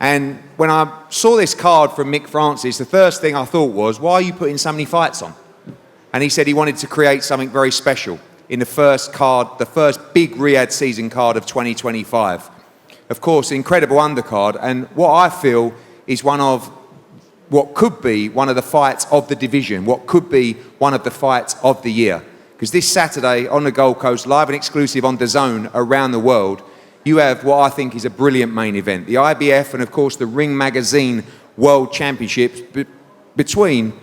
And when I saw this card from Mick Francis, the first thing I thought was, why are you putting so many fights on? And he said he wanted to create something very special in the first card, the first big Riyadh season card of 2025. Of course, incredible undercard, and what I feel is what could be one of the fights of the division, what could be one of the fights of the year. Because this Saturday on the Gold Coast, live and exclusive on DAZN around the world, you have what I think is a brilliant main event. The IBF and, of course, the Ring Magazine World Championships between,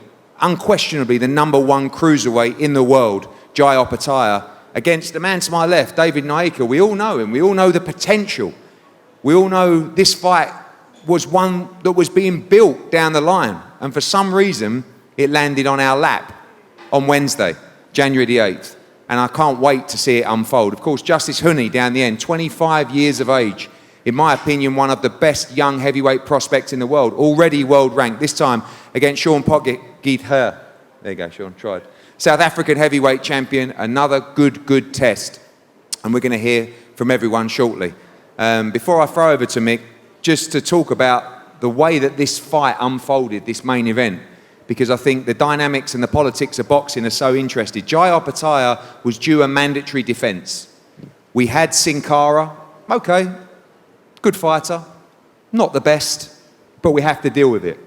unquestionably, the #1 cruiserweight in the world, Jai Opetaia, against the man to my left, David Nyika. We all know him. We all know the potential. We all know this fight was one that was being built down the line. And for some reason, it landed on our lap on Wednesday, January the 8th. And I can't wait to see it unfold. Of course, Justice Huni down the end, 25 years of age. In my opinion, one of the best young heavyweight prospects in the world. Already world ranked, this time against Sean Her. There you go, Sean, tried. South African heavyweight champion, another good test. And we're going to hear from everyone shortly. Before I throw over to Mick, just to talk about the way that this fight unfolded, this main event, because I think the dynamics and the politics of boxing are so interesting. Jai Opetaia was due a mandatory defence. We had Sin Cara, okay, good fighter, not the best, but we have to deal with it.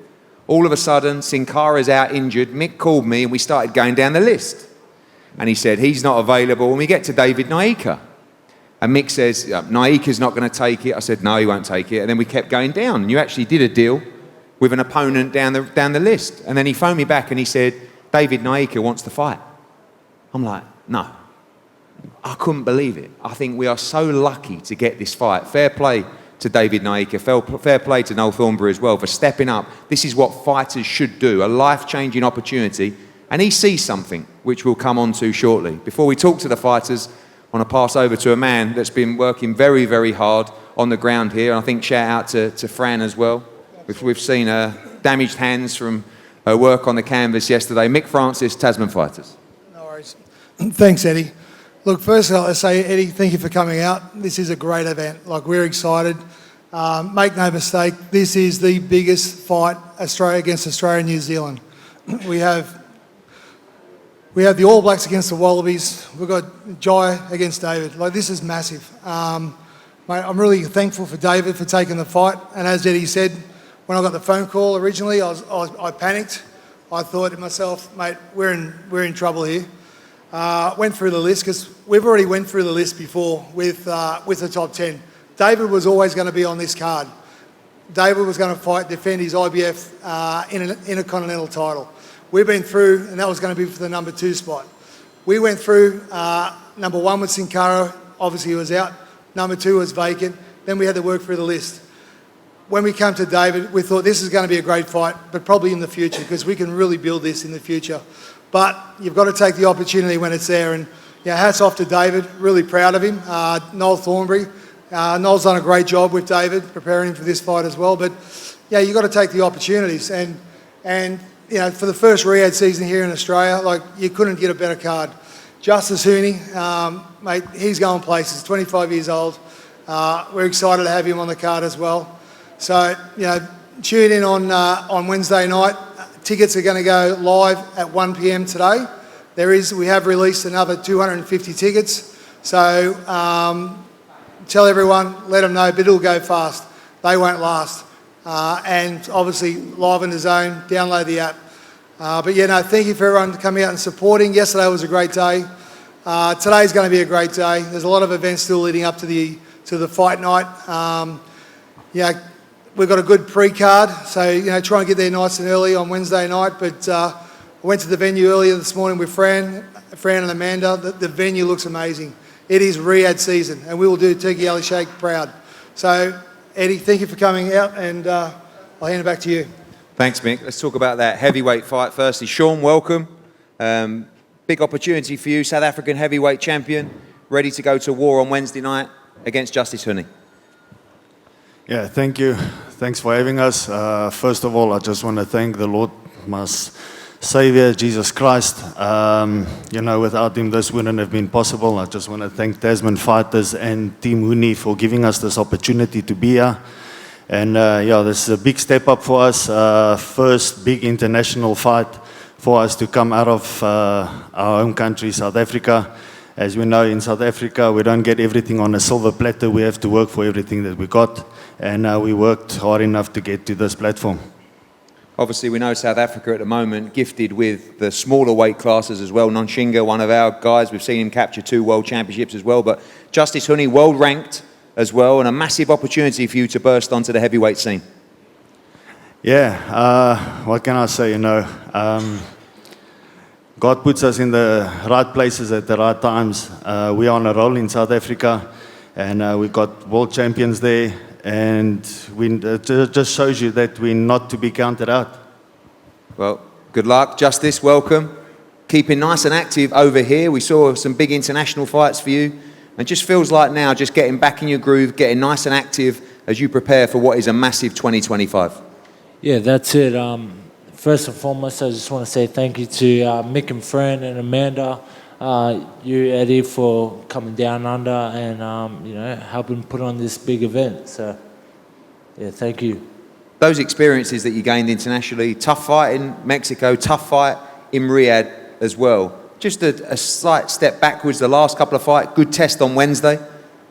All of a sudden, Sin Cara's out injured. Mick called me and we started going down the list. And he said, he's not available. And we get to David Nyika. And Mick says, Nyika's not going to take it. I said, no, he won't take it. And then we kept going down. And you actually did a deal with an opponent down the list. And then he phoned me back and he said, David Nyika wants to fight. I'm like, no. I couldn't believe it. I think we are so lucky to get this fight. Fair play to David Nyika. Fair play to Noel Thornbury as well for stepping up. This is what fighters should do, a life-changing opportunity. And he sees something, which we'll come on to shortly. Before we talk to the fighters, I want to pass over to a man that's been working very, very hard on the ground here. And I think shout out to Fran as well. We've seen damaged hands from her work on the canvas yesterday. Mick Francis, Tasman Fighters. No worries. Thanks, Eddie. Look, first I'll say, Eddie, thank you for coming out. This is a great event. Like, we're excited. Make no mistake, this is the biggest fight against Australia and New Zealand. We have the All Blacks against the Wallabies. We've got Jai against David. Like, this is massive. Mate, I'm really thankful for David for taking the fight. And as Eddie said, when I got the phone call originally, I panicked. I thought to myself, mate, we're in trouble here. Went through the list because we've already went through the list before with the top 10. David was always going to be on this card. David was going to defend his IBF Intercontinental title. We've been through, and that was going to be for the #2 spot. We went through #1 with Sin Cara, obviously he was out. #2 was vacant. Then we had to work through the list. When we come to David, we thought this is going to be a great fight, but probably in the future, because we can really build this in the future. But you've got to take the opportunity when it's there. And hats off to David, really proud of him. Noel Thornbury. Noel's done a great job with David, preparing him for this fight as well. But you've got to take the opportunities. And for the first Riyadh season here in Australia, like, you couldn't get a better card. Justice Huni, mate, he's going places, 25 years old. We're excited to have him on the card as well. So, tune in on Wednesday night. Tickets are going to go live at 1 p.m. today. We have released another 250 tickets. So, tell everyone, let them know, but it'll go fast. They won't last. And obviously, live in the zone, download the app. Thank you for everyone coming out and supporting. Yesterday was a great day. Today's going to be a great day. There's a lot of events still leading up to the fight night. We've got a good pre-card, so try and get there nice and early on Wednesday night. But I went to the venue earlier this morning with Fran and Amanda. The venue looks amazing. It is Riyadh season, and we will do Turkey Ali Sheikh proud. So, Eddie, thank you for coming out, and I'll hand it back to you. Thanks, Mick. Let's talk about that heavyweight fight firstly. Sean, welcome. Big opportunity for you, South African heavyweight champion, ready to go to war on Wednesday night against Justice Huni. Yeah, thank you. Thanks for having us. First of all, I just want to thank the Lord, my Savior, Jesus Christ. Without him, this wouldn't have been possible. I just want to thank Tasman Fighters and Team Huni for giving us this opportunity to be here. And yeah, this is a big step up for us. First big international fight for us to come out of our home country, South Africa. As we know, in South Africa, we don't get everything on a silver platter. We have to work for everything that we got. And we worked hard enough to get to this platform. Obviously, we know South Africa at the moment gifted with the smaller weight classes as well. Nonshinga, one of our guys, we've seen him capture 2 world championships as well. But Justice Huni, world ranked as well, and a massive opportunity for you to burst onto the heavyweight scene. Yeah, what can I say, God puts us in the right places at the right times. We are on a roll in South Africa, and we got world champions there. And it just shows you that we're not to be counted out. Well, good luck. Justice, welcome. Keeping nice and active over here. We saw some big international fights for you. And just feels like now just getting back in your groove, getting nice and active as you prepare for what is a massive 2025. Yeah, that's it. First and foremost, I just want to say thank you to Mick and Fran and Amanda, you, Eddie, for coming down under and helping put on this big event. So, yeah, thank you. Those experiences that you gained internationally, tough fight in Mexico, tough fight in Riyadh as well. Just a slight step backwards the last couple of fights. Good test on Wednesday,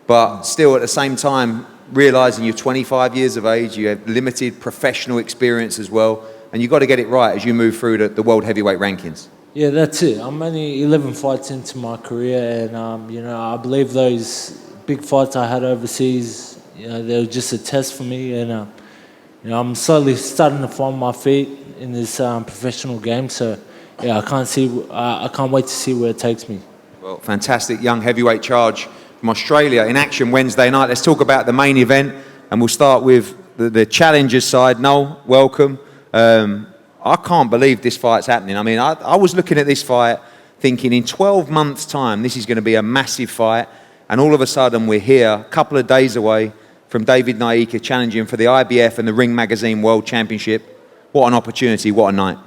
but still at the same time realising you're 25 years of age, you have limited professional experience as well, and you've got to get it right as you move through the world heavyweight rankings. Yeah, that's it. I'm only 11 fights into my career, and I believe those big fights I had overseas, they were just a test for me, and I'm slowly starting to find my feet in this professional game. So, yeah, I can't wait to see where it takes me. Well, fantastic young heavyweight charge from Australia in action Wednesday night. Let's talk about the main event, and we'll start with the challengers side. Noel, welcome. I can't believe this fight's happening. I mean, I was looking at this fight thinking in 12 months' time, this is going to be a massive fight. And all of a sudden, we're here, a couple of days away from David Nyika challenging for the IBF and the Ring Magazine World Championship. What an opportunity, what a night.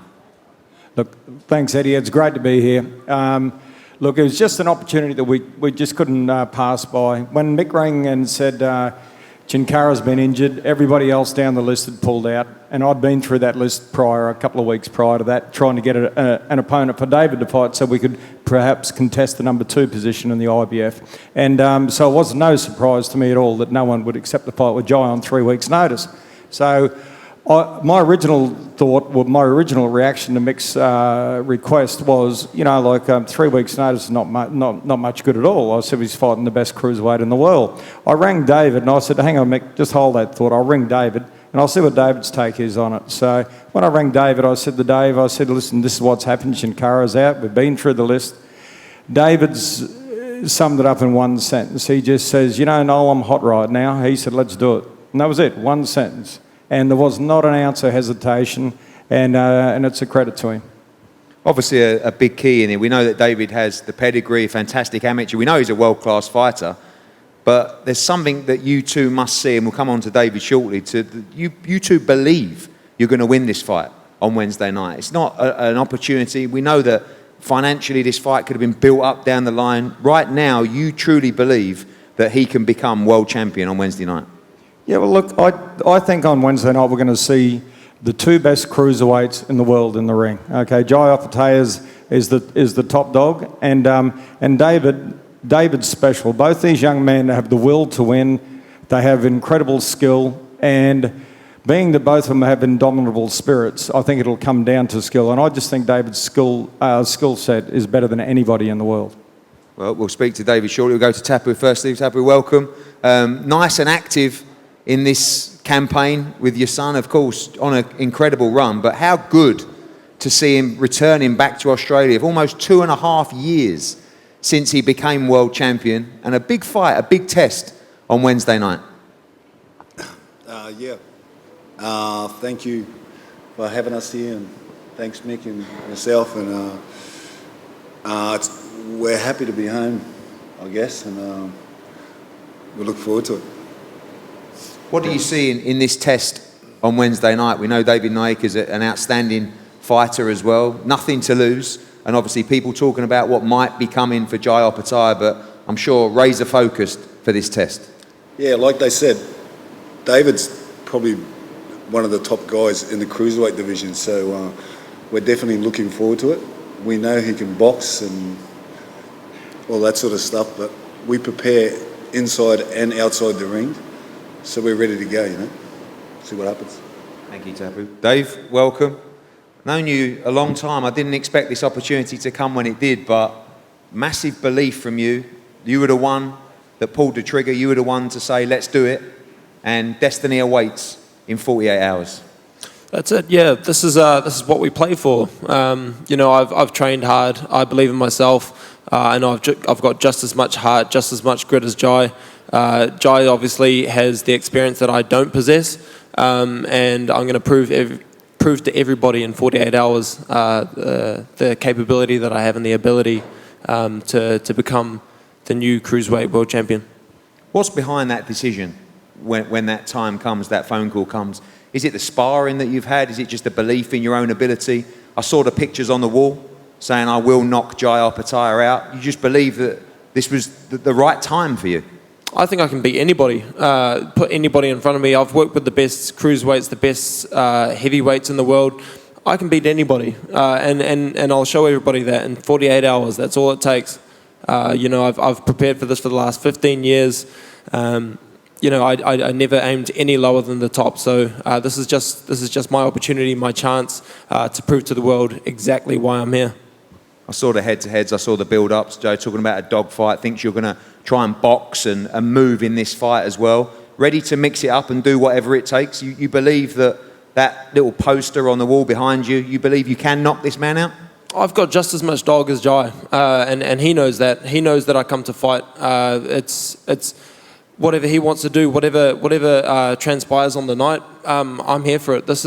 Look, thanks, Eddie. It's great to be here. Look, it was just an opportunity that we just couldn't pass by. When Mick rang and said Chinkara's been injured, everybody else down the list had pulled out, and I'd been through that list a couple of weeks prior to that, trying to get an opponent for David to fight so we could perhaps contest the number 2 position in the IBF. And so it was no surprise to me at all that no one would accept the fight with Jai on 3 weeks' notice. So my original reaction to Mick's request was, 3 weeks' notice is not much good at all. I said he's fighting the best cruiserweight in the world. I rang David and I said, hang on, Mick, just hold that thought. I'll ring David and I'll see what David's take is on it. So when I rang David, I said to Dave, listen, this is what's happened. Shinkara's out. We've been through the list. David's summed it up in one sentence. He just says, Noel, I'm hot right now. He said, let's do it. And that was it, one sentence. And there was not an ounce of hesitation, and it's a credit to him. Obviously a big key in it. We know that David has the pedigree, fantastic amateur. We know he's a world-class fighter, but there's something that you two must see, and we'll come on to David shortly, you two believe you're going to win this fight on Wednesday night. It's not an opportunity. We know that financially this fight could have been built up down the line. Right now, you truly believe that he can become world champion on Wednesday night. Yeah, well, look, I think on Wednesday night we're going to see the 2 best cruiserweights in the world in the ring. Okay, Jai Opetaia is the top dog, and David's special. Both these young men have the will to win. They have incredible skill, and being that both of them have indomitable spirits, I think it'll come down to skill. And I just think David's skill set is better than anybody in the world. Well, we'll speak to David shortly. We'll go to Tapu firstly. Tapu, welcome. Nice and active in this campaign with your son, of course, on an incredible run. But how good to see him returning back to Australia for almost 2.5 years since he became world champion, and a big fight, a big test on Wednesday night. Thank you for having us here, and thanks Mick and yourself. And we're happy to be home, I guess, and we look forward to it. What do you see in this test on Wednesday night? We know David Nyika is an outstanding fighter as well. Nothing to lose. And obviously people talking about what might be coming for Jai Opetaia, but I'm sure razor focused for this test. Yeah, like they said, David's probably one of the top guys in the cruiserweight division. So we're definitely looking forward to it. We know he can box and all that sort of stuff, but we prepare inside and outside the ring, so we're ready to go, see what happens. Thank you, Tapu. Dave, welcome. Known you a long time. I didn't expect this opportunity to come when it did, but massive belief from you. You were the one that pulled the trigger. You were the one to say, let's do it. And destiny awaits in 48 hours. That's it. Yeah, this is what we play for. I've trained hard. I believe in myself. I know I've got just as much heart, just as much grit as Jai. Jai obviously has the experience that I don't possess, and I'm going to prove to everybody in 48 hours the capability that I have and the ability to become the new cruiserweight world champion. What's behind that decision when that time comes, that phone call comes? Is it the sparring that you've had? Is it just a belief in your own ability? I saw the pictures on the wall saying, I will knock Jai Opetaia out. You just believe that this was the right time for you? I think I can beat anybody, put anybody in front of me. I've worked with the best cruiserweights, the best heavyweights in the world. I can beat anybody, and I'll show everybody that in 48 hours. That's all it takes. I've prepared for this for the last 15 years. I never aimed any lower than the top. So this is just my opportunity, my chance to prove to the world exactly why I'm here. I saw the head-to-heads, I saw the build-ups. Joe talking about a dog fight, thinks you're going to try and box and move in this fight as well. Ready to mix it up and do whatever it takes. You believe that little poster on the wall behind you, you believe you can knock this man out? I've got just as much dog as Jai, and he knows that. He knows that I come to fight. It's whatever he wants to do, whatever transpires on the night. I'm here for it. This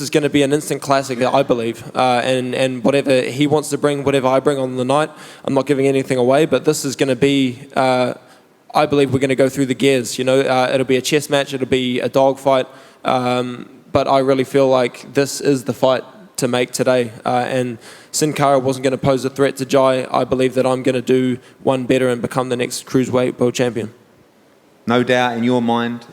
is going to be an instant classic, I believe. And whatever he wants to bring, whatever I bring on the night, I'm not giving anything away. But this is going to be, I believe we're going to go through the gears. It'll be a chess match. It'll be a dog fight. But I really feel like this is the fight to make today. And Sin Cara wasn't going to pose a threat to Jai. I believe that I'm going to do one better and become the next cruiserweight world champion. No doubt in your mind,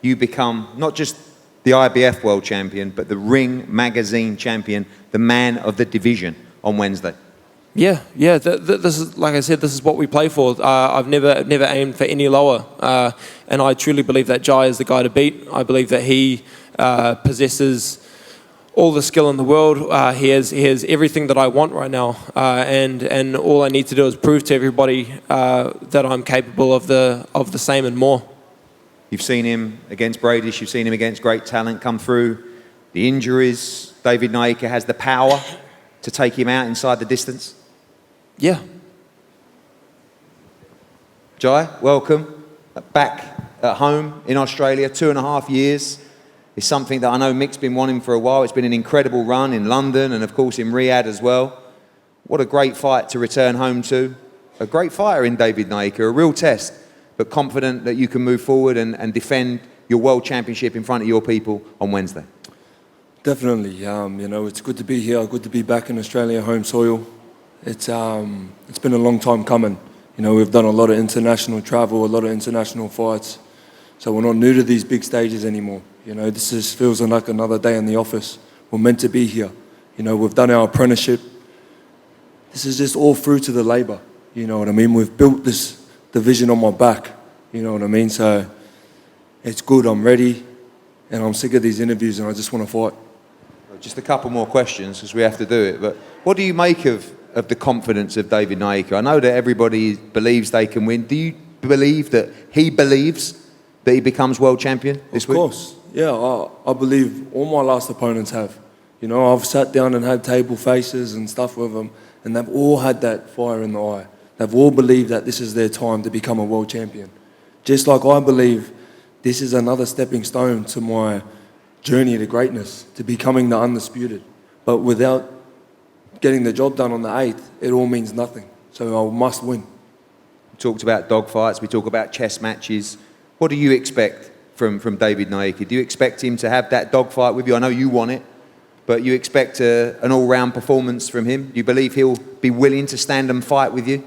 you become not just the IBF world champion, but the Ring Magazine champion, the man of the division on Wednesday. Yeah. This is, like I said, this is what we play for. I've never aimed for any lower, and I truly believe that Jai is the guy to beat. I believe that he possesses all the skill in the world. He has everything that I want right now, and all I need to do is prove to everybody that I'm capable of the same and more. You've seen him against Bradish, you've seen him against great talent come through. The injuries, David Nyika has the power to take him out inside the distance. Yeah. Jai, welcome. Back at home in Australia, 2.5 years. It's something that I know Mick's been wanting for a while. It's been an incredible run in London and, of course, in Riyadh as well. What a great fight to return home to. A great fighter in David Nyika, a real test, but confident that you can move forward and defend your world championship in front of your people on Wednesday. Definitely. It's good to be here, good to be back in Australia, home soil. It's been a long time coming. We've done a lot of international travel, a lot of international fights. So we're not new to these big stages anymore. This just feels like another day in the office. We're meant to be here. We've done our apprenticeship. This is just all through to the labour. You know what I mean? We've built this division on my back. You know what I mean? So it's good. I'm ready. And I'm sick of these interviews and I just want to fight. Just a couple more questions because we have to do it. But what do you make of the confidence of David Nyika? I know that everybody believes they can win. Do you believe that he believes that he becomes world champion this week? Of course. Yeah, I believe all my last opponents have. I've sat down and had table faces and stuff with them, and they've all had that fire in the eye. They've all believed that this is their time to become a world champion. Just like I believe this is another stepping stone to my journey to greatness, to becoming the undisputed. But without getting the job done on the 8th, it all means nothing. So I must win. We talked about dogfights, we talk about chess matches. What do you expect from David Nyika? Do you expect him to have that dogfight with you? I know you want it, but you expect an all-round performance from him? Do you believe he'll be willing to stand and fight with you?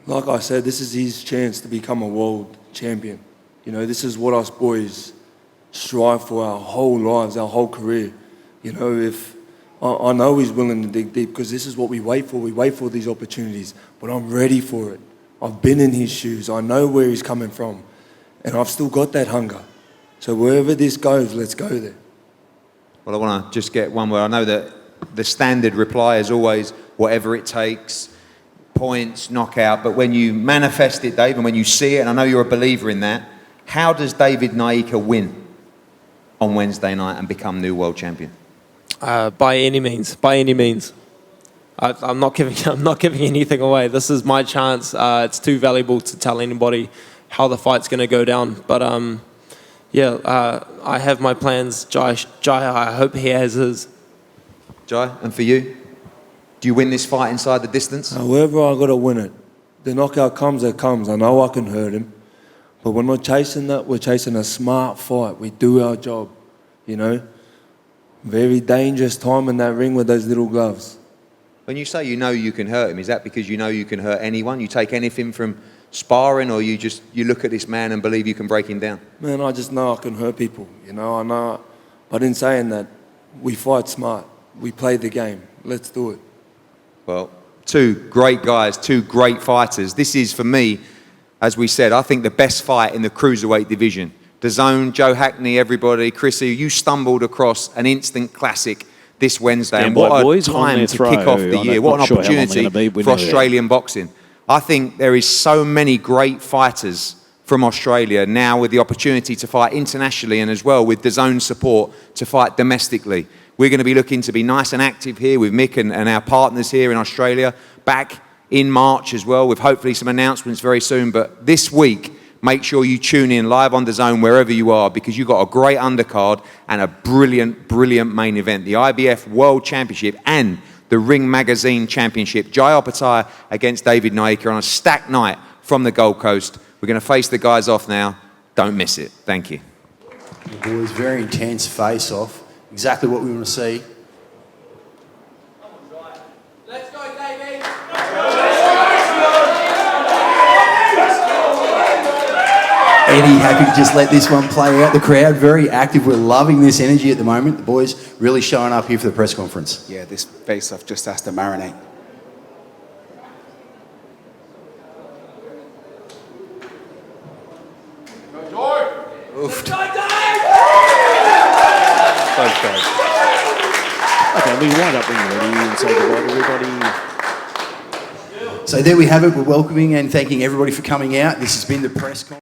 Like I said, this is his chance to become a world champion. You know, this is what us boys strive for our whole lives, our whole career. You know, if I know he's willing to dig deep because this is what we wait for. We wait for these opportunities, but I'm ready for it. I've been in his shoes. I know where he's coming from, and I've still got that hunger. So wherever this goes, let's go there. Well, I want to just get one word. I know that the standard reply is always whatever it takes, points, knockout. But when you manifest it, Dave, and when you see it, and I know you're a believer in that, how does David Nyika win on Wednesday night and become new world champion? By any means. By any means. I'm not giving anything away. This is my chance. It's too valuable to tell anybody how the fight's going to go down. But I have my plans. Jai, I hope he has his. Jai, and for you, do you win this fight inside the distance? However I got to win it. The knockout comes, it comes. I know I can hurt him. But we're not chasing that. We're chasing a smart fight. We do our job, you know. Very dangerous time in that ring with those little gloves. When you say you know you can hurt him, is that because you know you can hurt anyone? You take anything from sparring, or you look at this man and believe you can break him down? Man, I just know I can hurt people, you know. I know. But in saying that, we fight smart. We play the game. Let's do it. Well, two great guys, two great fighters. This is, for me, as we said, I think the best fight in the cruiserweight division. DAZN, Joe Hackney, everybody, Chrissy, you stumbled across an instant classic this Wednesday. And what a time to kick off the year. What an opportunity for Australian boxing. I think there is so many great fighters from Australia now with the opportunity to fight internationally, and as well with DAZN support to fight domestically. We're going to be looking to be nice and active here with Mick and our partners here in Australia, back in March as well, with hopefully some announcements very soon. But this week, make sure you tune in live on DAZN wherever you are, because you've got a great undercard and a brilliant, brilliant main event. The IBF World Championship and the Ring Magazine Championship. Jai Opetaia against David Nyika on a stacked night from the Gold Coast. We're going to face the guys off now. Don't miss it. Thank you. Boys, very intense face-off. Exactly what we want to see. Let's go, David! Eddie, happy to just let this one play out. The crowd, very active. We're loving this energy at the moment. The boys really showing up here for the press conference. Yeah, this face-off just has to marinate. Oof. Okay, we wind up when you're ready and say goodbye to everybody. So there we have it. We're welcoming and thanking everybody for coming out. This has been the press conference.